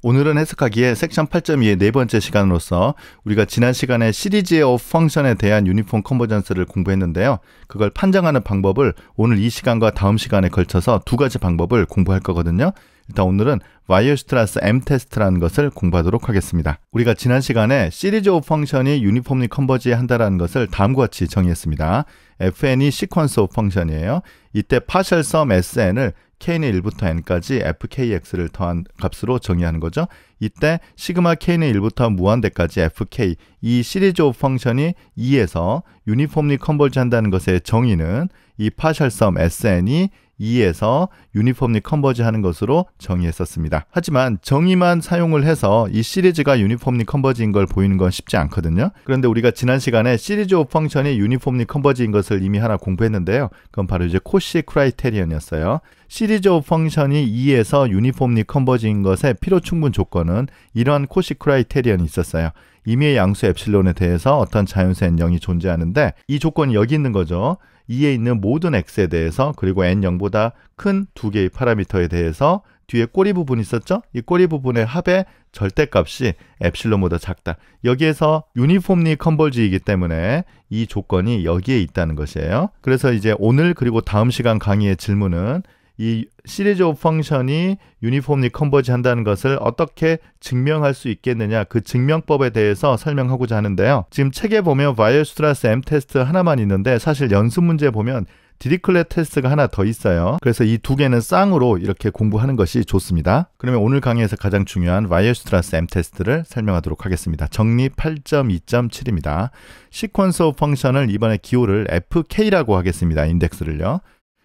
오늘은 해석하기에 섹션 8.2의 네 번째 시간으로서 우리가 지난 시간에 시리즈 오브 펑션에 대한 유니폼 컨버전스를 공부했는데요. 그걸 판정하는 방법을 오늘 이 시간과 다음 시간에 걸쳐서 두 가지 방법을 공부할 거거든요. 일단 오늘은 와이어슈트라스 M 테스트라는 것을 공부하도록 하겠습니다. 우리가 지난 시간에 시리즈 오브 펑션이 유니폼리 컨버지 한다는 것을 다음과 같이 정의했습니다. fn이 시퀀스 오브 펑션이에요. 이때 파셜 썸 sn을 k는 1부터 n까지 fkx를 더한 값으로 정의하는 거죠. 이때 시그마 k는 1부터 무한대까지 fk, 이 시리즈 오브 펑션이 2에서 유니폼리 컨버지 한다는 것의 정의는 이 파셜 썸 sn이 2에서 유니폼리 컨버지 하는 것으로 정의했었습니다. 하지만 정의만 사용을 해서 이 시리즈가 유니폼리 컨버지인 걸 보이는 건 쉽지 않거든요. 그런데 우리가 지난 시간에 시리즈 오브 펑션이 유니폼리 컨버지인 것을 이미 하나 공부했는데요. 그건 바로 이제 코시 크라이테리언이었어요. 시리즈 오브 펑션이 2에서 유니폼리 컨버지인 것의 필요 충분 조건은 이러한 코시 크라이테리언이 있었어요. 임의의 양수 엡실론에 대해서 어떤 자연수 n0이 존재하는데 이 조건이 여기 있는 거죠. 2에 있는 모든 x에 대해서 그리고 n0보다 큰 두 개의 파라미터에 대해서 뒤에 꼬리 부분 있었죠? 이 꼬리 부분의 합의 절대값이 엡실론보다 작다. 여기에서 유니폼리 컨버지이기 때문에 이 조건이 여기에 있다는 것이에요. 그래서 이제 오늘 그리고 다음 시간 강의의 질문은 이 시리즈 오브 펑션이 유니폼리 컨버지 한다는 것을 어떻게 증명할 수 있겠느냐, 그 증명법에 대해서 설명하고자 하는데요. 지금 책에 보면 와이어슈트라스 M 테스트 하나만 있는데 사실 연습 문제 보면 디리클렛 테스트가 하나 더 있어요. 그래서 이 두 개는 쌍으로 이렇게 공부하는 것이 좋습니다. 그러면 오늘 강의에서 가장 중요한 와이어슈트라스 M 테스트를 설명하도록 하겠습니다. 정리 8.2.7입니다. 시퀀스 오브 펑션을 이번에 기호를 fk라고 하겠습니다. 인덱스를요.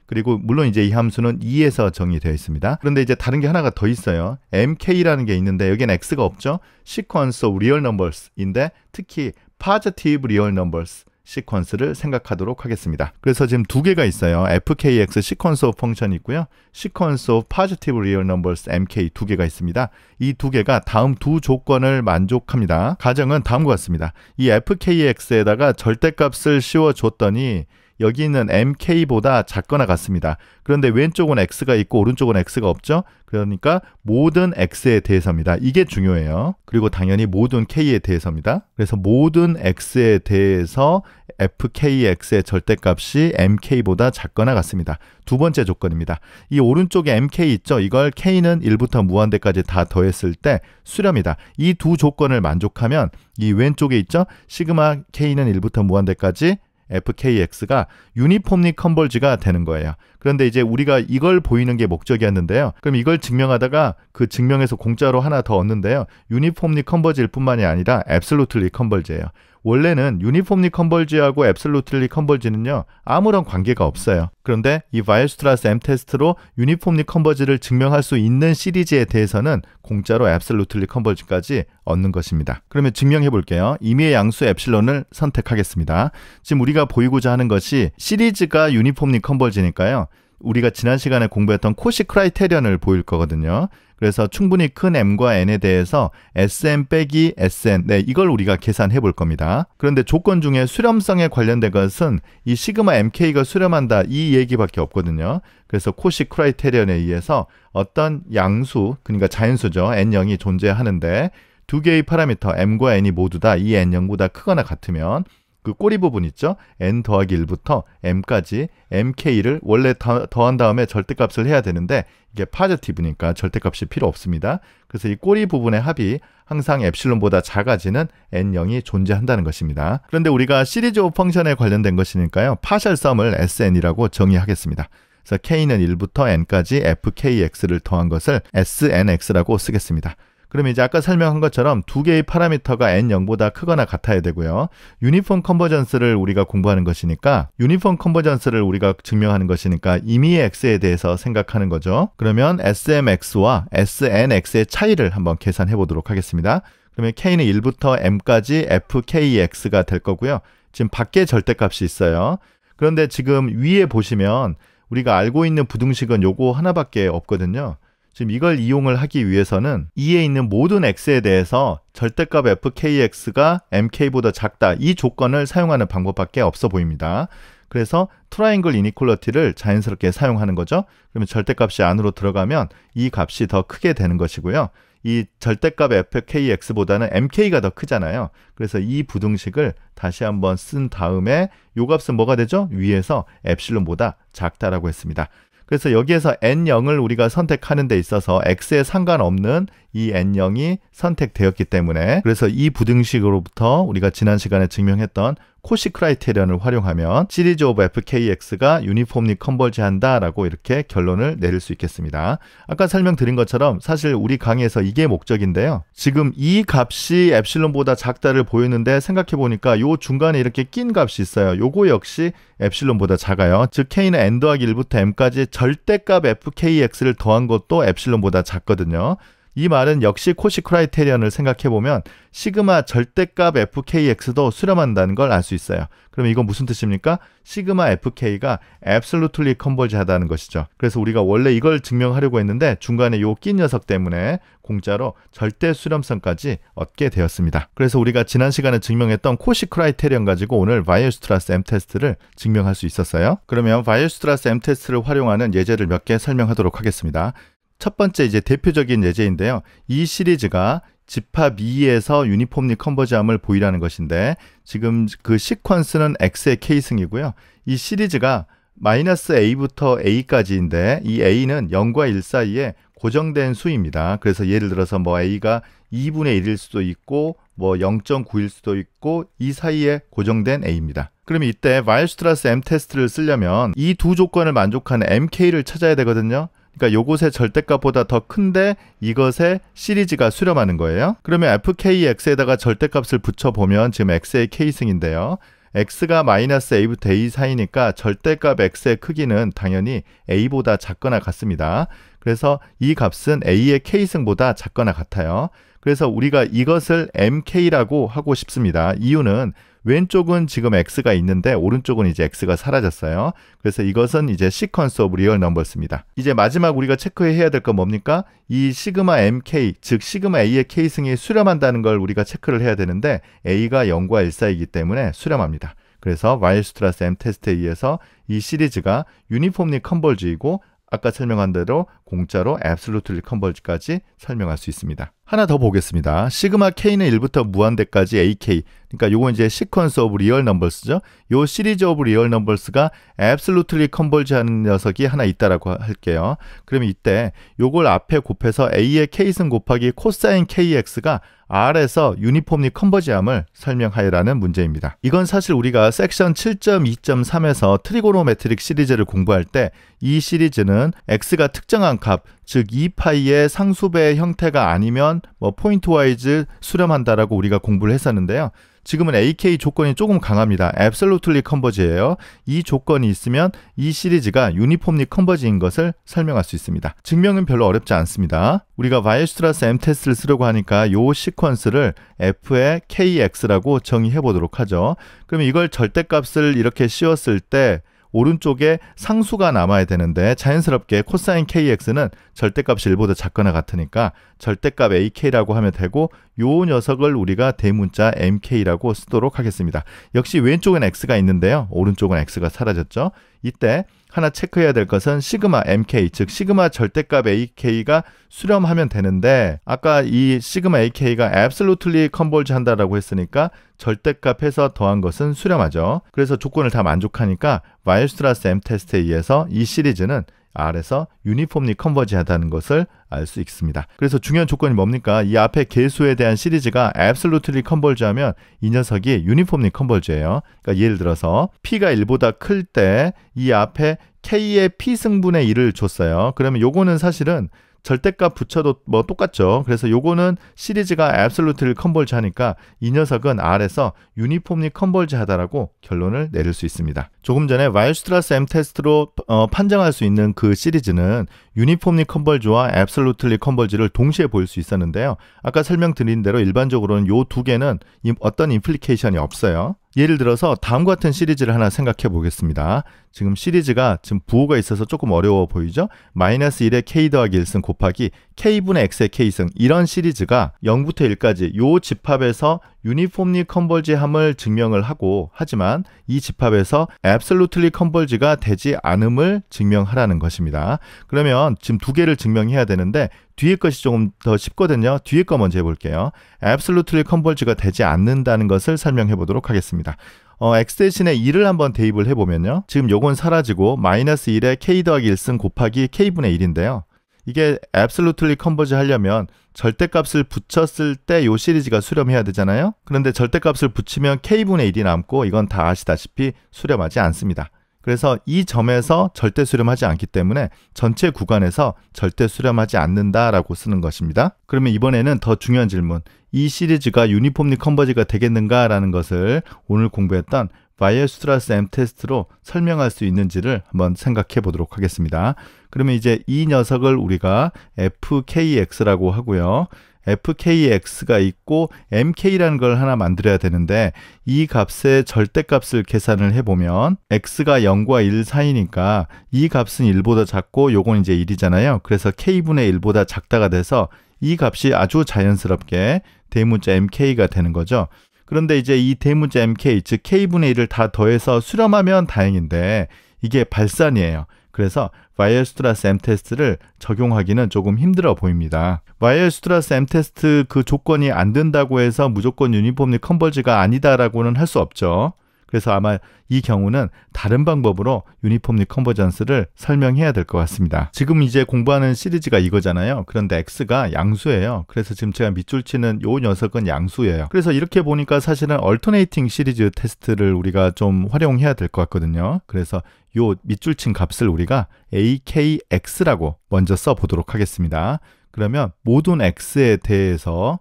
그리고 물론 이제 이 함수는 2에서 정의되어 있습니다. 그런데 이제 다른 게 하나가 더 있어요. mk라는 게 있는데 여기는 x가 없죠. Sequence of real numbers인데 특히 positive real numbers 시퀀스를 생각하도록 하겠습니다. 그래서 지금 두 개가 있어요. fkx 시퀀스 오브 펑션이 있고요. 시퀀스 오브 positive real numbers mk 두 개가 있습니다. 이 두 개가 다음 두 조건을 만족합니다. 가정은 다음과 같습니다. 이 fkx에다가 절대값을 씌워줬더니 여기 있는 mk보다 작거나 같습니다. 그런데 왼쪽은 x가 있고 오른쪽은 x가 없죠? 그러니까 모든 x에 대해서입니다. 이게 중요해요. 그리고 당연히 모든 k에 대해서입니다. 그래서 모든 x에 대해서 fkx의 절대값이 mk보다 작거나 같습니다. 두 번째 조건입니다. 이 오른쪽에 mk 있죠? 이걸 k는 1부터 무한대까지 다 더했을 때 수렴이다. 이 두 조건을 만족하면 이 왼쪽에 있죠? 시그마 k는 1부터 무한대까지 fkx가 유니폼리 컨버지가 되는 거예요. 그런데 이제 우리가 이걸 보이는 게 목적이었는데요. 그럼 이걸 증명하다가 그 증명에서 공짜로 하나 더 얻는데요. 유니폼리 컨버지일 뿐만이 아니라 앱솔루틀리 컨버지예요. 원래는 유니폼리 컨버지하고 앱솔루틀리 컨버지는요. 아무런 관계가 없어요. 그런데 이 와이어슈트라스 M 테스트로 유니폼리 컨버지를 증명할 수 있는 시리즈에 대해서는 공짜로 앱솔루틀리 컨버지까지 얻는 것입니다. 그러면 증명해 볼게요. 임의의 양수 엡실론을 선택하겠습니다. 지금 우리가 보이고자 하는 것이 시리즈가 유니폼리 컨버지니까요. 우리가 지난 시간에 공부했던 코시 크라이테리언을 보일 거거든요. 그래서 충분히 큰 m과 n에 대해서 sn 빼기 sn, 네, 이걸 우리가 계산해 볼 겁니다. 그런데 조건 중에 수렴성에 관련된 것은 이 시그마 mk가 수렴한다 이 얘기밖에 없거든요. 그래서 코시 크라이테리언에 의해서 어떤 양수, 그러니까 자연수죠, n0이 존재하는데 두 개의 파라미터 m과 n이 모두 다 이 n0보다 크거나 같으면 그 꼬리 부분 있죠? n 더하기 1부터 m까지 mk를 원래 더한 다음에 절대값을 해야 되는데 이게 파지티브니까 절대값이 필요 없습니다. 그래서 이 꼬리 부분의 합이 항상 엡실론보다 작아지는 n0이 존재한다는 것입니다. 그런데 우리가 시리즈 오브 펑션에 관련된 것이니까요. 파셜 썸을 sn이라고 정의하겠습니다. 그래서 k는 1부터 n까지 fkx를 더한 것을 snx라고 쓰겠습니다. 그럼 이제 아까 설명한 것처럼 두 개의 파라미터가 n0보다 크거나 같아야 되고요. 유니폼 컨버전스를 우리가 공부하는 것이니까 유니폼 컨버전스를 우리가 증명하는 것이니까 임의의 x에 대해서 생각하는 거죠. 그러면 smx와 snx의 차이를 한번 계산해 보도록 하겠습니다. 그러면 k는 1부터 m까지 fkx가 될 거고요. 지금 밖에 절대값이 있어요. 그런데 지금 위에 보시면 우리가 알고 있는 부등식은 요거 하나밖에 없거든요. 지금 이걸 이용을 하기 위해서는 2에 있는 모든 x에 대해서 절대값 fkx가 mk보다 작다 이 조건을 사용하는 방법밖에 없어 보입니다. 그래서 트라이앵글 이니퀄리티를 자연스럽게 사용하는 거죠. 그러면 절대값이 안으로 들어가면 이 값이 더 크게 되는 것이고요. 이 절대값 fkx보다는 mk가 더 크잖아요. 그래서 이 부등식을 다시 한번 쓴 다음에 요 값은 뭐가 되죠? 위에서 엡실론보다 작다라고 했습니다. 그래서 여기에서 n0을 우리가 선택하는 데 있어서 x에 상관없는 이 n0이 선택되었기 때문에, 그래서 이 부등식으로부터 우리가 지난 시간에 증명했던 코시 크라이테리언을 활용하면 시리즈 오브 fkx가 유니폼리 컨버지 한다라고 이렇게 결론을 내릴 수 있겠습니다. 아까 설명드린 것처럼 사실 우리 강의에서 이게 목적인데요. 지금 이 값이 엡실론보다 작다를 보였는데 생각해보니까 요 중간에 이렇게 낀 값이 있어요. 요거 역시 엡실론보다 작아요. 즉 k는 n 더하기 1부터 m까지 절대값 fkx를 더한 것도 엡실론보다 작거든요. 이 말은 역시 코시 크라이테리언을 생각해보면 시그마 절대값 fkx도 수렴한다는 걸 알 수 있어요. 그럼 이건 무슨 뜻입니까? 시그마 fk가 absolutely converge하다는 것이죠. 그래서 우리가 원래 이걸 증명하려고 했는데 중간에 요 낀 녀석 때문에 공짜로 절대 수렴성까지 얻게 되었습니다. 그래서 우리가 지난 시간에 증명했던 코시 크라이테리언 가지고 오늘 바이어스트라스 M 테스트를 증명할 수 있었어요. 그러면 바이어스트라스 M 테스트를 활용하는 예제를 몇 개 설명하도록 하겠습니다. 첫 번째 이제 대표적인 예제인데요. 이 시리즈가 집합 2에서 유니폼리 컨버지함을 보이라는 것인데 지금 그 시퀀스는 x의 k승이고요. 이 시리즈가 마이너스 a부터 a까지인데 이 a는 0과 1 사이에 고정된 수입니다. 그래서 예를 들어서 뭐 a가 2분의 1일 수도 있고 뭐 0.9일 수도 있고 이 사이에 고정된 a입니다. 그러면 이때 바이어스트라스 M 테스트를 쓰려면 이 두 조건을 만족하는 mk를 찾아야 되거든요. 그러니까 요것의 절대값보다 더 큰데 이것의 시리즈가 수렴하는 거예요. 그러면 fkx에다가 절대값을 붙여보면 지금 x의 k승인데요. x가 마이너스 a부터 a 사이니까 절대값 x의 크기는 당연히 a보다 작거나 같습니다. 그래서 이 값은 a의 k승보다 작거나 같아요. 그래서 우리가 이것을 mk라고 하고 싶습니다. 이유는 왼쪽은 지금 x가 있는데 오른쪽은 이제 x가 사라졌어요. 그래서 이것은 이제 시퀀스 오브 리얼 넘버스입니다. 이제 마지막 우리가 체크해야 될 건 뭡니까? 이 시그마 mk, 즉 시그마 a의 k승이 수렴한다는 걸 우리가 체크를 해야 되는데 a가 0과 1 사이이기 때문에 수렴합니다. 그래서 바이어스트라스 M 테스트에 의해서 이 시리즈가 유니폼리 컨버지이고 아까 설명한 대로 공짜로 absolutely converge까지 설명할 수 있습니다. 하나 더 보겠습니다. 시그마 k는 1부터 무한대까지 ak, 그러니까 요건 이제 시퀀스 오브 리얼 넘버스죠. 요 시리즈 오브 리얼 넘버스가 absolutely converge 하는 녀석이 하나 있다라고 할게요. 그러면 이때 요걸 앞에 곱해서 a의 k승 곱하기 코사인 kx가 R에서 유니폼리 컨버지함을 설명하여라는 문제입니다. 이건 사실 우리가 섹션 7.2.3에서 트리고노메트릭 시리즈를 공부할 때 이 시리즈는 x가 특정한 값, 즉 2파이의 상수배의 형태가 아니면 뭐 포인트 와이즈 수렴한다라고 우리가 공부를 했었는데요. 지금은 AK 조건이 조금 강합니다. Absolutely Converge예요. 이 조건이 있으면 이 시리즈가 유니폼리 컨버지인 것을 설명할 수 있습니다. 증명은 별로 어렵지 않습니다. 우리가 바이어스트라스 M 테스트를 쓰려고 하니까 이 시퀀스를 f의 kx라고 정의해 보도록 하죠. 그러면 이걸 절대값을 이렇게 씌웠을 때 오른쪽에 상수가 남아야 되는데 자연스럽게 코사인 kx는 절대값이 1보다 작거나 같으니까 절대값 ak라고 하면 되고 요 녀석을 우리가 대문자 mk라고 쓰도록 하겠습니다. 역시 왼쪽엔 x가 있는데요. 오른쪽은 x가 사라졌죠. 이때 하나 체크해야 될 것은 시그마 mk, 즉 시그마 절대값 ak가 수렴하면 되는데 아까 이 시그마 ak가 absolutely converge 한다라고 했으니까 절대값에서 더한 것은 수렴하죠. 그래서 조건을 다 만족하니까 바이어스트라스 M 테스트에 의해서 이 시리즈는 R에서 유니폼리 컨버지하다는 것을 알 수 있습니다. 그래서 중요한 조건이 뭡니까? 이 앞에 개수에 대한 시리즈가 absolutely converge하면 이 녀석이 유니폼리 컨버지예요. 그러니까 예를 들어서 P가 1보다 클 때 이 앞에 K의 P승분의 1을 줬어요. 그러면 요거는 사실은 절대값 붙여도 뭐 똑같죠. 그래서 요거는 시리즈가 absolutely converge 하니까 이 녀석은 R에서 유니폼리 컨버지 하다라고 결론을 내릴 수 있습니다. 조금 전에 바이어스트라스 M 테스트로 판정할 수 있는 그 시리즈는 유니폼리 컨버지와 absolutely converge를 동시에 보일 수 있었는데요. 아까 설명드린 대로 일반적으로는 요 두 개는 어떤 임플리케이션이 없어요. 예를 들어서 다음과 같은 시리즈를 하나 생각해 보겠습니다. 지금 시리즈가 지금 부호가 있어서 조금 어려워 보이죠? 마이너스 1의 k 더하기 1승 곱하기 k분의 x의 k승, 이런 시리즈가 0부터 1까지 요 집합에서 유니폼리 컨버지함을 증명을 하고, 하지만 이 집합에서 absolutely converge가 되지 않음을 증명하라는 것입니다. 그러면 지금 두 개를 증명해야 되는데 뒤에 것이 조금 더 쉽거든요. 뒤에 거 먼저 해볼게요. absolutely converge가 되지 않는다는 것을 설명해 보도록 하겠습니다. x 대신에 2를 한번 대입을 해보면요. 지금 요건 사라지고 마이너스 1에 k 더하기 1승 곱하기 k분의 1인데요. 이게 absolutely converge 하려면 절대값을 붙였을 때 요 시리즈가 수렴해야 되잖아요. 그런데 절대값을 붙이면 k분의 1이 남고 이건 다 아시다시피 수렴하지 않습니다. 그래서 이 점에서 절대 수렴하지 않기 때문에 전체 구간에서 절대 수렴하지 않는다라고 쓰는 것입니다. 그러면 이번에는 더 중요한 질문, 이 시리즈가 유니폼리 컨버지가 되겠는가라는 것을 오늘 공부했던 바이에르슈트라스 M 테스트로 설명할 수 있는지를 한번 생각해 보도록 하겠습니다. 그러면 이제 이 녀석을 우리가 fkx라고 하고요. fkx가 있고 mk라는 걸 하나 만들어야 되는데 이 값의 절대값을 계산을 해보면 x가 0과 1 사이니까 이 값은 1보다 작고 요건 이제 1이잖아요. 그래서 k분의 1보다 작다가 돼서 이 값이 아주 자연스럽게 대문자 mk가 되는 거죠. 그런데 이제 이 대문자 mk, 즉 k분의 1을 다 더해서 수렴하면 다행인데 이게 발산이에요. 그래서 바이에르슈트라스 M 테스트를 적용하기는 조금 힘들어 보입니다. 바이에르슈트라스 M 테스트 그 조건이 안 된다고 해서 무조건 유니폼리 컨버지가 아니다라고는 할 수 없죠. 그래서 아마 이 경우는 다른 방법으로 유니폼리 컨버전스를 설명해야 될 것 같습니다. 지금 이제 공부하는 시리즈가 이거잖아요. 그런데 x가 양수예요. 그래서 지금 제가 밑줄 치는 요 녀석은 양수예요. 그래서 이렇게 보니까 사실은 얼터네이팅 시리즈 테스트를 우리가 좀 활용해야 될 것 같거든요. 그래서 요 밑줄 친 값을 우리가 akx라고 먼저 써보도록 하겠습니다. 그러면 모든 x에 대해서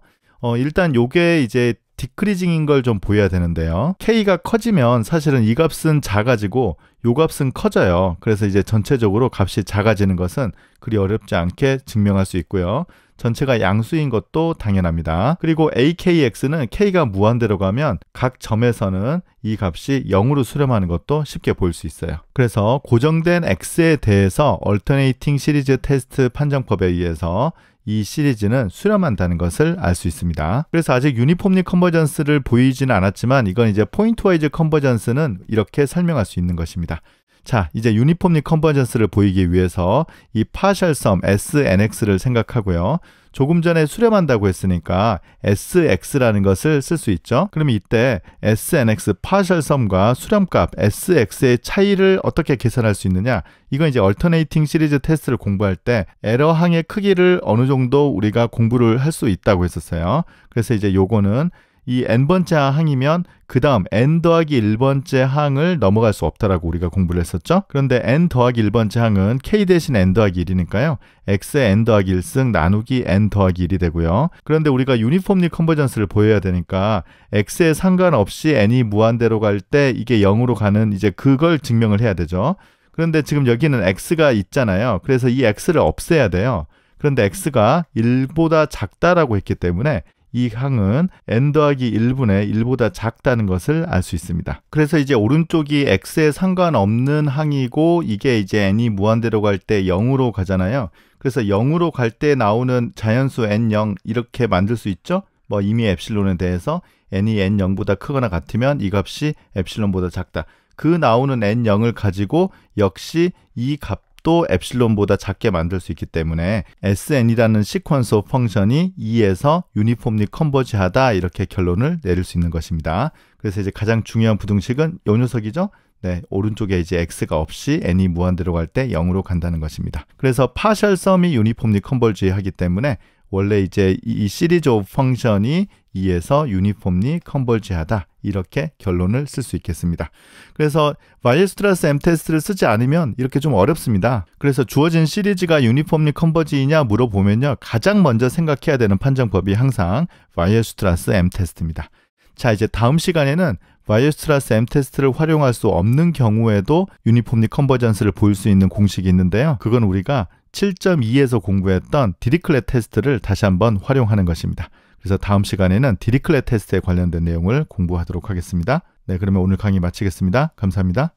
일단 요게 이제 디크리징인 걸 좀 보여야 되는데요. k가 커지면 사실은 이 값은 작아지고 요 값은 커져요. 그래서 이제 전체적으로 값이 작아지는 것은 그리 어렵지 않게 증명할 수 있고요. 전체가 양수인 것도 당연합니다. 그리고 akx는 k가 무한대로 가면 각 점에서는 이 값이 0으로 수렴하는 것도 쉽게 볼 수 있어요. 그래서 고정된 x에 대해서 얼터네이팅 시리즈 테스트 판정법에 의해서 이 시리즈는 수렴한다는 것을 알 수 있습니다. 그래서 아직 유니폼리 컨버전스를 보이지는 않았지만 이건 이제 포인트 와이즈 컨버전스는 이렇게 설명할 수 있는 것입니다. 자, 이제 유니폼리 컨버전스를 보이기 위해서 이 파셜 썸 SNX를 생각하고요. 조금 전에 수렴한다고 했으니까 SX라는 것을 쓸 수 있죠. 그러면 이때 SNX 파셜 썸과 수렴값 SX의 차이를 어떻게 계산할 수 있느냐? 이건 이제 얼터네이팅 시리즈 테스트를 공부할 때 에러 항의 크기를 어느 정도 우리가 공부를 할 수 있다고 했었어요. 그래서 이제 요거는 이 n번째 항이면 그 다음 n 더하기 1번째 항을 넘어갈 수 없다라고 우리가 공부를 했었죠. 그런데 n 더하기 1번째 항은 k 대신 n 더하기 1이니까요. x의 n 더하기 1승 나누기 n 더하기 1이 되고요. 그런데 우리가 유니폼리 컨버전스를 보여야 되니까 x에 상관없이 n이 무한대로 갈 때 이게 0으로 가는 이제 그걸 증명을 해야 되죠. 그런데 지금 여기는 x가 있잖아요. 그래서 이 x를 없애야 돼요. 그런데 x가 1보다 작다라고 했기 때문에 이 항은 n 더하기 1분의 1보다 작다는 것을 알 수 있습니다. 그래서 이제 오른쪽이 x에 상관없는 항이고 이게 이제 n이 무한대로 갈 때 0으로 가잖아요. 그래서 0으로 갈 때 나오는 자연수 n0 이렇게 만들 수 있죠. 뭐 이미 엡실론에 대해서 n이 n0보다 크거나 같으면 이 값이 엡실론보다 작다. 그 나오는 n0을 가지고 역시 이 값도 엡실론보다 작게 만들 수 있기 때문에 SN이라는 시퀀스 오브 펑션이 2에서 유니폼리 컨버지하다 이렇게 결론을 내릴 수 있는 것입니다. 그래서 이제 가장 중요한 부등식은 요 녀석이죠. 네, 오른쪽에 이제 x가 없이 n이 무한대로 갈 때 0으로 간다는 것입니다. 그래서 파셜 썸이 유니폼리 컨버지 하기 때문에 원래 이제 이 시리즈 오브 펑션이 2에서 유니폼리 컨버지하다 이렇게 결론을 쓸 수 있겠습니다. 그래서 바이에르슈트라스 M 테스트를 쓰지 않으면 이렇게 좀 어렵습니다. 그래서 주어진 시리즈가 유니폼리 컨버지이냐 물어보면요. 가장 먼저 생각해야 되는 판정법이 항상 바이에르슈트라스 M 테스트입니다. 자, 이제 다음 시간에는 바이에르슈트라스 M 테스트를 활용할 수 없는 경우에도 유니폼리 컨버전스를 보일 수 있는 공식이 있는데요. 그건 우리가 7.2에서 공부했던 디리클렛 테스트를 다시 한번 활용하는 것입니다. 그래서 다음 시간에는 디리클렛 테스트에 관련된 내용을 공부하도록 하겠습니다. 네, 그러면 오늘 강의 마치겠습니다. 감사합니다.